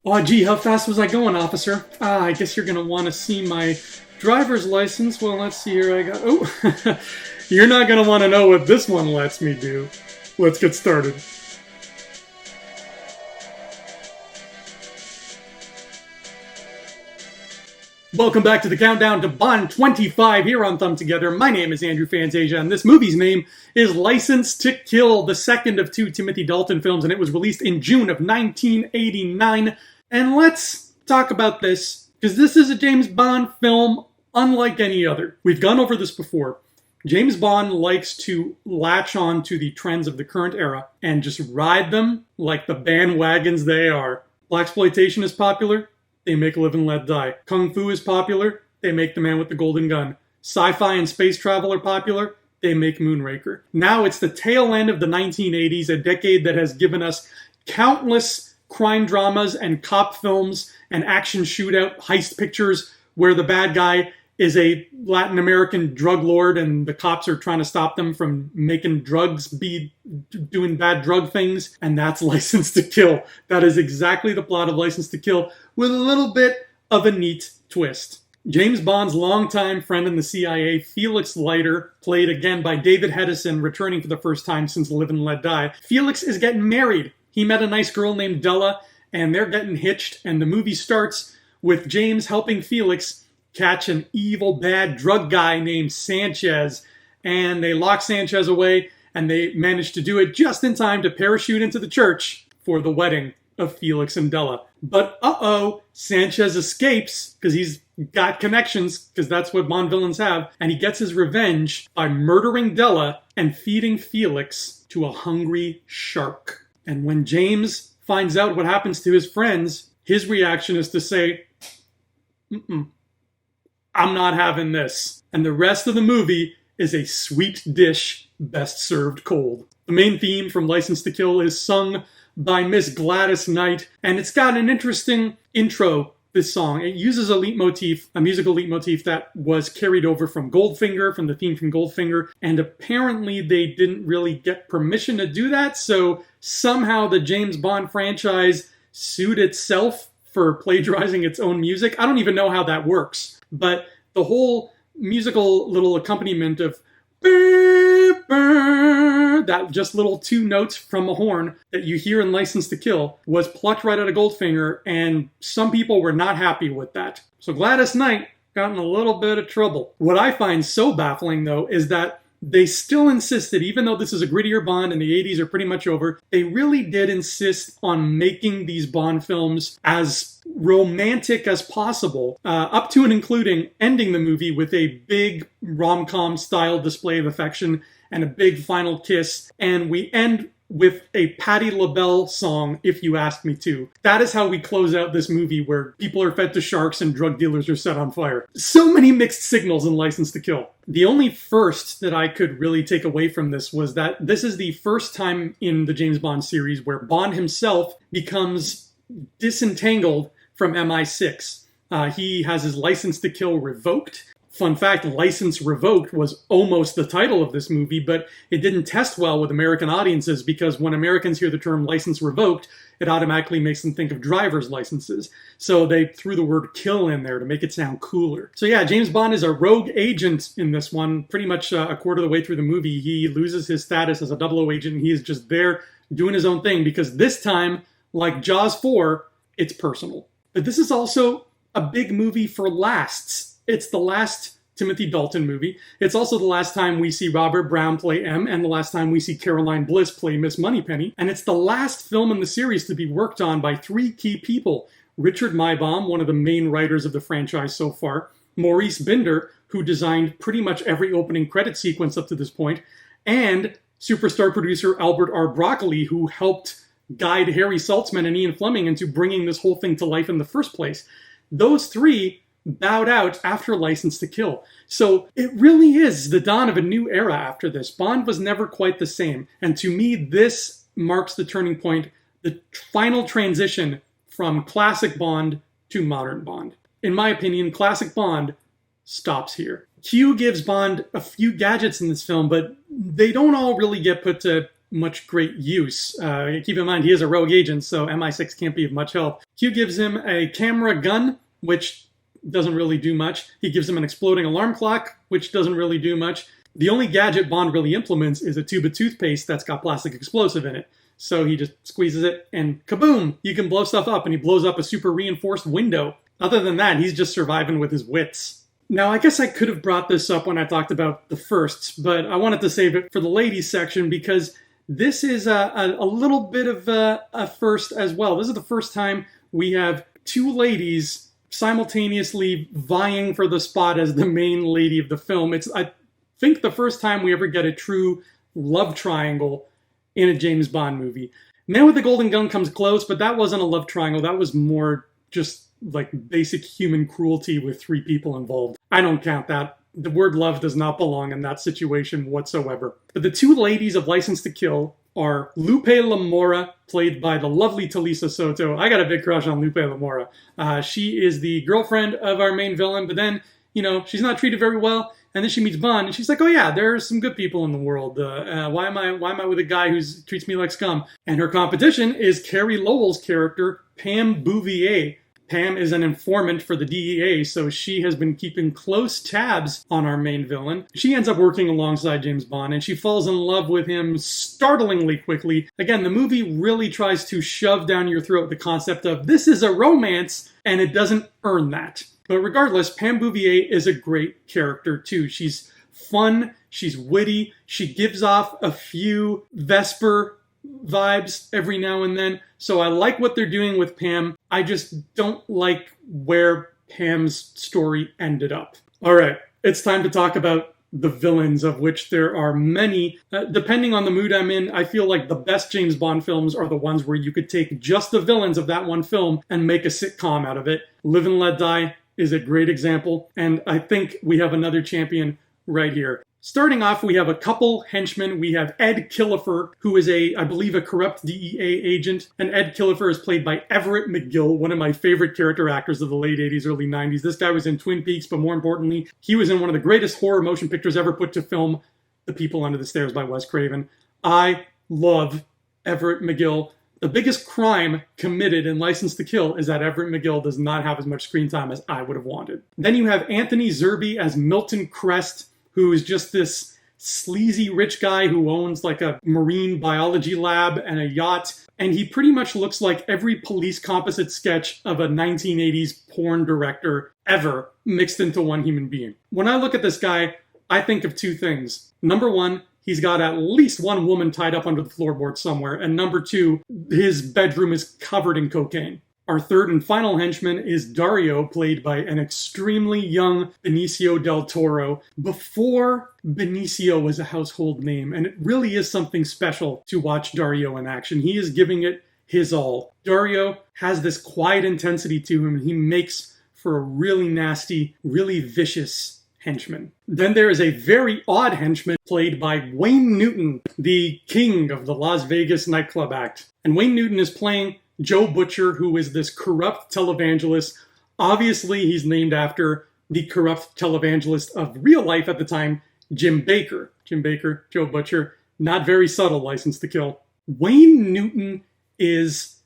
Oh, gee, how fast was I going, officer? I guess you're going to want to see my driver's license. Well, let's see here. I got... Oh, you're not going to want to know what this one lets me do. Let's get started. Welcome back to the countdown to Bond 25 here on Thumb Together. My name is Andrew Fantasia, and this movie's name is License to Kill, the second of two Timothy Dalton films, and it was released in June of 1989. And let's talk about this, because this is a James Bond film unlike any other. We've gone over this before. James Bond likes to latch on to the trends of the current era and just ride them like the bandwagons they are. Blaxploitation is popular. They make Live and Let Die. Kung Fu is popular. They make The Man with the Golden Gun. Sci-fi and space travel are popular. They make Moonraker. Now it's the tail end of the 1980s, a decade that has given us countless crime dramas and cop films and action shootout heist pictures where the bad guy is a Latin American drug lord and the cops are trying to stop them from making drugs, doing bad drug things, and that's License to Kill. That is exactly the plot of License to Kill, with a little bit of a neat twist. James Bond's longtime friend in the CIA, Felix Leiter, played again by David Hedison, returning for the first time since Live and Let Die. Felix is getting married. He met a nice girl named Della, and they're getting hitched, and the movie starts with James helping Felix catch an evil, bad drug guy named Sanchez, and they lock Sanchez away, and they manage to do it just in time to parachute into the church for the wedding of Felix and Della. But Sanchez escapes, because he's got connections, because that's what Bond villains have, and he gets his revenge by murdering Della and feeding Felix to a hungry shark. And when James finds out what happens to his friends, his reaction is to say, I'm not having this. And the rest of the movie is a sweet dish best served cold. The main theme from License to Kill is sung by Miss Gladys Knight, and it's got an interesting intro, this song. It uses a musical leitmotif that was carried over from Goldfinger, from the theme from Goldfinger, and apparently they didn't really get permission to do that, so somehow the James Bond franchise sued itself for plagiarizing its own music. I don't even know how that works. But the whole musical little accompaniment of that just little two notes from a horn that you hear in License to Kill was plucked right out of Goldfinger, and some people were not happy with that. So Gladys Knight got in a little bit of trouble. What I find so baffling, though, is that they still insisted, even though this is a grittier Bond and the 80s are pretty much over, they really did insist on making these Bond films as romantic as possible, up to and including ending the movie with a big rom-com style display of affection and a big final kiss, and we end with a Patti LaBelle song, If You Ask Me To. That is how we close out this movie, where people are fed to sharks and drug dealers are set on fire. So many mixed signals in License to Kill. The only first that I could really take away from this was that this is the first time in the James Bond series where Bond himself becomes disentangled from MI6. He has his License to Kill revoked. Fun fact, License Revoked was almost the title of this movie, but it didn't test well with American audiences because when Americans hear the term License Revoked, it automatically makes them think of driver's licenses. So they threw the word kill in there to make it sound cooler. So yeah, James Bond is a rogue agent in this one. Pretty much a quarter of the way through the movie, he loses his status as a 00 agent, and he is just there doing his own thing because this time, like Jaws 4, it's personal. But this is also a big movie for lasts. It's the last Timothy Dalton movie. It's also the last time we see Robert Brown play M, and the last time we see Caroline Bliss play Miss Moneypenny. And it's the last film in the series to be worked on by three key people. Richard Maibaum, one of the main writers of the franchise so far. Maurice Binder, who designed pretty much every opening credit sequence up to this point. And superstar producer Albert R. Broccoli, who helped guide Harry Saltzman and Ian Fleming into bringing this whole thing to life in the first place. Those three bowed out after License to Kill. So it really is the dawn of a new era after this. Bond was never quite the same. And to me, this marks the turning point, the final transition from classic Bond to modern Bond. In my opinion, classic Bond stops here. Q gives Bond a few gadgets in this film, but they don't all really get put to much great use. Keep in mind, he is a rogue agent, so MI6 can't be of much help. Q gives him a camera gun, which doesn't really do much. He gives him an exploding alarm clock, which doesn't really do much. The only gadget Bond really implements is a tube of toothpaste that's got plastic explosive in it. So he just squeezes it and kaboom, you can blow stuff up, and he blows up a super reinforced window. Other than that, he's just surviving with his wits. Now, I guess I could have brought this up when I talked about the firsts, but I wanted to save it for the ladies section because this is a little bit of a first as well. This is the first time we have two ladies simultaneously vying for the spot as the main lady of the film. It's, I think, the first time we ever get a true love triangle in a James Bond movie. Man with the Golden Gun comes close, but that wasn't a love triangle. That was more just like basic human cruelty with three people involved. I don't count that. The word love does not belong in that situation whatsoever. But the two ladies of License to Kill are Lupe Lamora, played by the lovely Talisa Soto. I got a big crush on Lupe Lamora. She is the girlfriend of our main villain, but then, you know, she's not treated very well. And then she meets Bond, and she's like, "Oh yeah, there's some good people in the world. Why am I with a guy who treats me like scum?" And her competition is Carrie Lowell's character, Pam Bouvier. Pam is an informant for the DEA, so she has been keeping close tabs on our main villain. She ends up working alongside James Bond, and she falls in love with him startlingly quickly. Again, the movie really tries to shove down your throat the concept of this is a romance, and it doesn't earn that. But regardless, Pam Bouvier is a great character too. She's fun, she's witty, she gives off a few Vesper vibes every now and then. So I like what they're doing with Pam. I just don't like where Pam's story ended up. All right, it's time to talk about the villains, of which there are many. Depending on the mood I'm in, I feel like the best James Bond films are the ones where you could take just the villains of that one film and make a sitcom out of it. Live and Let Die is a great example, and I think we have another champion right here. Starting off, we have a couple henchmen. We have Ed Killefer, who is I believe, a corrupt DEA agent. And Ed Killefer is played by Everett McGill, one of my favorite character actors of the late 80s, early 90s. This guy was in Twin Peaks, but more importantly, he was in one of the greatest horror motion pictures ever put to film, The People Under the Stairs by Wes Craven. I love Everett McGill. The biggest crime committed in License to Kill is that Everett McGill does not have as much screen time as I would have wanted. Then you have Anthony Zerbe as Milton Crest, who is just this sleazy rich guy who owns like a marine biology lab and a yacht. And he pretty much looks like every police composite sketch of a 1980s porn director ever mixed into one human being. When I look at this guy, I think of two things. Number one, he's got at least one woman tied up under the floorboard somewhere. And number two, his bedroom is covered in cocaine. Our third and final henchman is Dario, played by an extremely young Benicio del Toro, before Benicio was a household name. And it really is something special to watch Dario in action. He is giving it his all. Dario has this quiet intensity to him, and he makes for a really nasty, really vicious henchman. Then there is a very odd henchman played by Wayne Newton, the king of the Las Vegas nightclub act. And Wayne Newton is playing Joe Butcher, who is this corrupt televangelist. Obviously, he's named after the corrupt televangelist of real life at the time, Jim Baker. Jim Baker, Joe Butcher, not very subtle, License to Kill. Wayne Newton is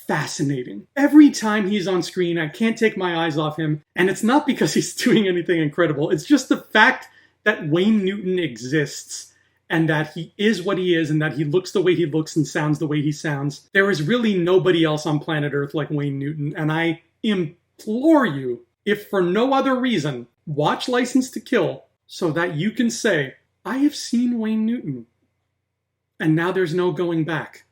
fascinating. Every time he's on screen, I can't take my eyes off him. And it's not because he's doing anything incredible. It's just the fact that Wayne Newton exists, and that he is what he is, and that he looks the way he looks and sounds the way he sounds. There is really nobody else on planet Earth like Wayne Newton, and I implore you, if for no other reason, watch License to Kill so that you can say, I have seen Wayne Newton, and now there's no going back.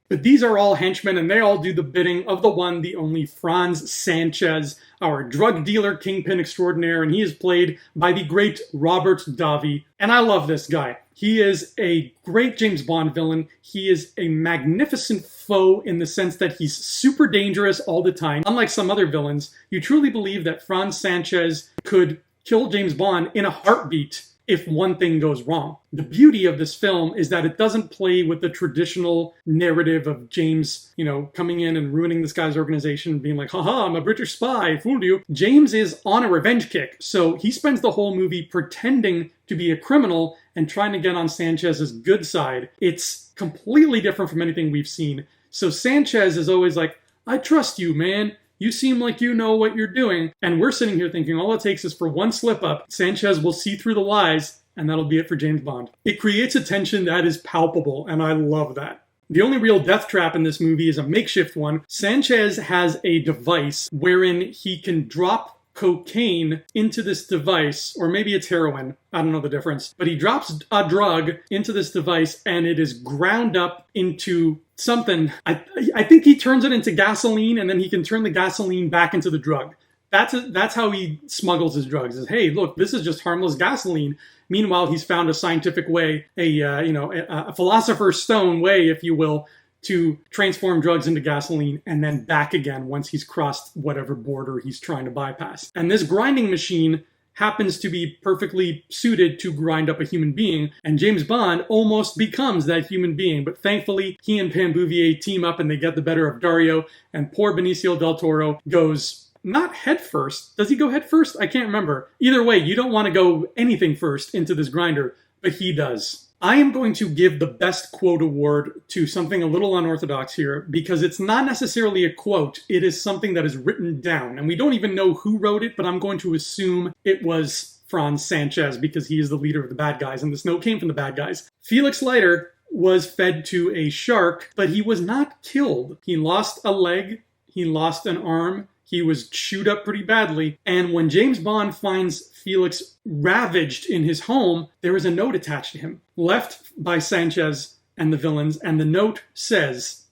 But these are all henchmen, and they all do the bidding of the one, the only Franz Sanchez, our drug dealer kingpin extraordinaire, and he is played by the great Robert Davi. And I love this guy. He is a great James Bond villain. He is a magnificent foe in the sense that he's super dangerous all the time. Unlike some other villains, you truly believe that Franz Sanchez could kill James Bond in a heartbeat if one thing goes wrong. The beauty of this film is that it doesn't play with the traditional narrative of James, coming in and ruining this guy's organization and being like, haha, I'm a British spy, fooled you. James is on a revenge kick, so he spends the whole movie pretending to be a criminal and trying to get on Sanchez's good side. It's completely different from anything we've seen. So Sanchez is always like, I trust you, man. You seem like you know what you're doing. And we're sitting here thinking all it takes is for one slip up, Sanchez will see through the lies, and that'll be it for James Bond. It creates a tension that is palpable, and I love that. The only real death trap in this movie is a makeshift one. Sanchez has a device wherein he can drop cocaine into this device, or maybe it's heroin, I don't know the difference, but he drops a drug into this device and it is ground up into something. I think he turns it into gasoline and then he can turn the gasoline back into the drug. That's how he smuggles his drugs. Is, hey, look, this is just harmless gasoline. Meanwhile, he's found a scientific way, a philosopher's stone way, if you will, to transform drugs into gasoline and then back again once he's crossed whatever border he's trying to bypass. And this grinding machine happens to be perfectly suited to grind up a human being, and James Bond almost becomes that human being. But thankfully, he and Pam Bouvier team up and they get the better of Dario, and poor Benicio del Toro goes not head first. Does he go head first? I can't remember. Either way, you don't want to go anything first into this grinder, but he does. I am going to give the best quote award to something a little unorthodox here because it's not necessarily a quote. It is something that is written down. And we don't even know who wrote it, but I'm going to assume it was Franz Sanchez because he is the leader of the bad guys. And this note came from the bad guys. Felix Leiter was fed to a shark, but he was not killed. He lost a leg. He lost an arm. He was chewed up pretty badly. And when James Bond finds Felix ravaged in his home, there is a note attached to him, left by Sanchez and the villains. And the note says,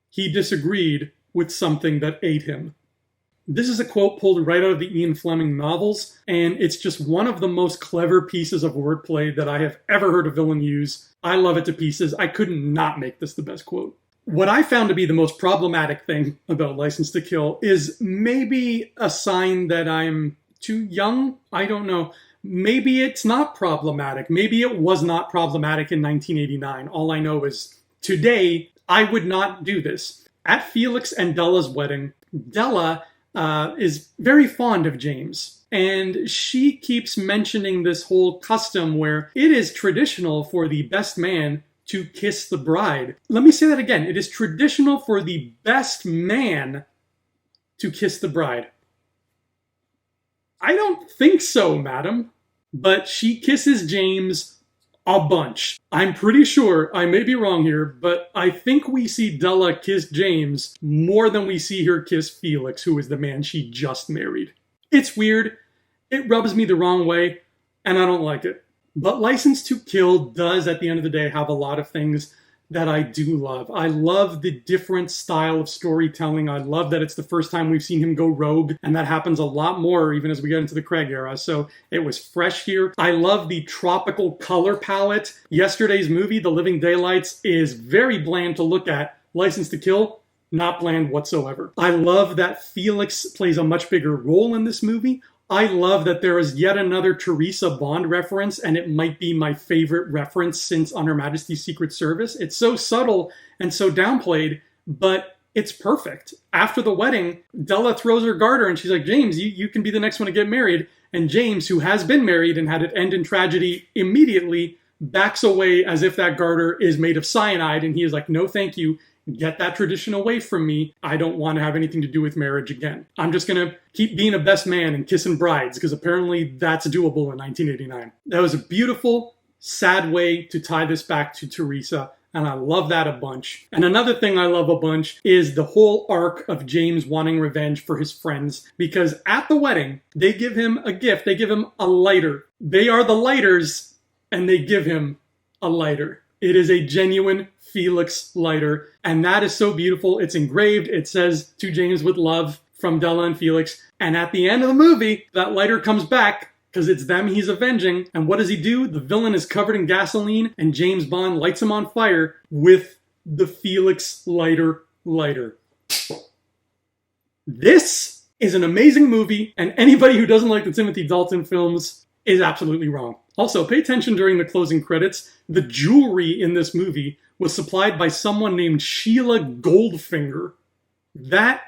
he disagreed with something that ate him. This is a quote pulled right out of the Ian Fleming novels. And it's just one of the most clever pieces of wordplay that I have ever heard a villain use. I love it to pieces. I could not make this the best quote. What I found to be the most problematic thing about License to Kill is maybe a sign that I'm too young. I don't know. Maybe it's not problematic. Maybe it was not problematic in 1989. All I know is today, I would not do this. At Felix and Della's wedding, Della is very fond of James. And she keeps mentioning this whole custom where it is traditional for the best man to kiss the bride. Let me say that again. It is traditional for the best man to kiss the bride. I don't think so, madam. But she kisses James a bunch. I'm pretty sure, I may be wrong here, but I think we see Della kiss James more than we see her kiss Felix, who is the man she just married. It's weird. It rubs me the wrong way, and I don't like it. But License to Kill does, at the end of the day, have a lot of things that I do love. I love the different style of storytelling. I love that it's the first time we've seen him go rogue, and that happens a lot more even as we get into the Craig era. So it was fresh here. I love the tropical color palette. Yesterday's movie, The Living Daylights, is very bland to look at. License to Kill, not bland whatsoever. I love that Felix plays a much bigger role in this movie. I love that there is yet another Teresa Bond reference, and it might be my favorite reference since On Her Majesty's Secret Service. It's so subtle and so downplayed, but it's perfect. After the wedding, Della throws her garter and she's like, James, you can be the next one to get married. And James, who has been married and had it end in tragedy immediately, backs away as if that garter is made of cyanide. And he is like, no, thank you. Get that tradition away from me. I don't want to have anything to do with marriage again. I'm just going to keep being a best man and kissing brides because apparently that's doable in 1989. That was a beautiful, sad way to tie this back to Teresa, and I love that a bunch. And another thing I love a bunch is the whole arc of James wanting revenge for his friends, because at the wedding, they give him a gift. They give him a lighter. They are the lighters, and they give him a lighter. It is a genuine Felix lighter, and that is so beautiful. It's engraved. It says, to James with love from Della and Felix. And at the end of the movie, that lighter comes back because it's them he's avenging. And what does he do? The villain is covered in gasoline, and James Bond lights him on fire with the Felix lighter. This is an amazing movie, and anybody who doesn't like the Timothy Dalton films is absolutely wrong. Also, pay attention during the closing credits. The jewelry in this movie was supplied by someone named Sheila Goldfinger. That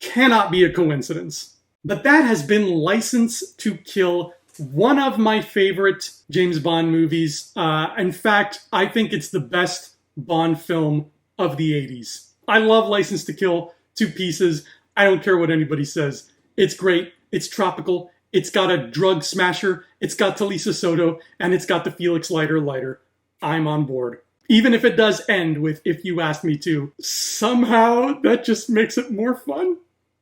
cannot be a coincidence. But that has been License to Kill, one of my favorite James Bond movies. In fact, I think it's the best Bond film of the 80s. I love License to Kill to pieces. I don't care what anybody says. It's great. It's tropical. It's got a drug smasher. It's got Talisa Soto. And it's got the Felix Leiter lighter. I'm on board. Even if it does end with "if you asked me to," somehow that just makes it more fun.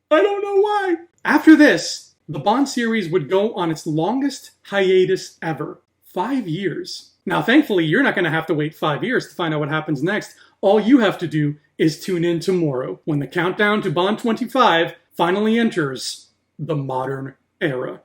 I don't know why. After this, the Bond series would go on its longest hiatus ever. 5 years. Now, thankfully, you're not going to have to wait 5 years to find out what happens next. All you have to do is tune in tomorrow when the countdown to Bond 25 finally enters the modern era.